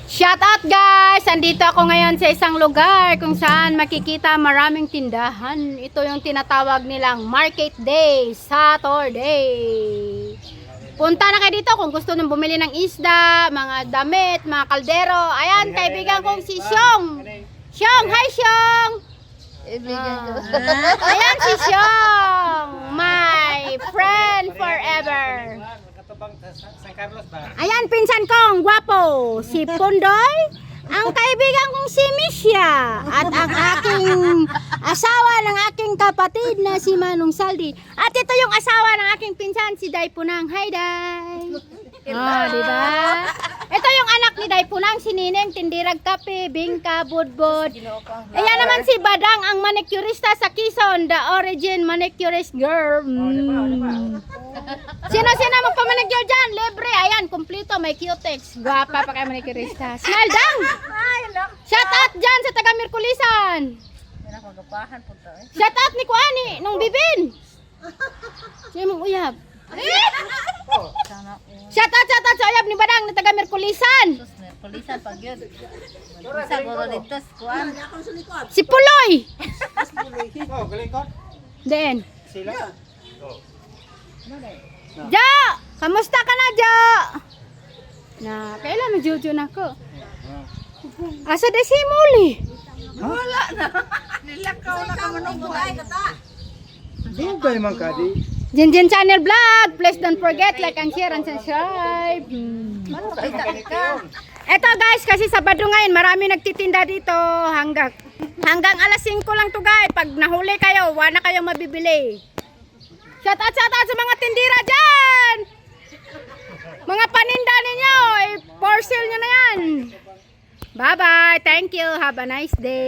Shout out guys! Andito ako ngayon sa isang lugar kung saan makikita maraming tindahan. Ito yung tinatawag nilang Market Day, Saturday. Punta na kayo dito kung gusto nang bumili ng isda, mga damit, mga kaldero. Ayan, kaibigan kong si Xiong. Xiong, hi Xiong! Ayan si Xiong, my friend forever. Ayan, pinsan kong gwapo, si Pundoy, ang kaibigan kong si Misha, at ang aking asawa ng aking kapatid na si Manong Saldi. At ito yung asawa ng aking pinsan, si Day Punang. Hi, Day! Oh, diba? Ito yung anak ni Day Punang, si Nineng, tindirag kape, bingka, budbud. Ayan naman si Badang, ang manicurista sa Quezon, the origin manicurist girl. Sino-sino magpamanicure dyan? Libre. Ayan, kumplito. May cutex. Guwapa pa kayo manicurista. Smile dang! Shout out dyan sa taga Mirkulisan. Shout out ni Kuani, nung bibin. Siya mong uyab. Shout out sa uyab ni Badang na taga Mirkulisan. Mirkulisan pag yun. Isa guro dito, kuan. Si Puloy. Den. Jo! Kamusta ka na, Jo? Na, kailan na na ko? Asa de si Muli? Wala na. Nilakaw na ka manunggoy. Dugay man ka di. Jinjin Channel Vlog. Please don't forget, like and share and subscribe. Eto guys, kasi Sabado ngayon, marami nagtitinda dito hanggang alas 5 lang to guys. Pag nahuli kayo, wala kayong mabibili. Shout out sa mga tindira dyan! Mga paninda ninyo, for sale nyo na yan. Bye-bye. Thank you. Have a nice day.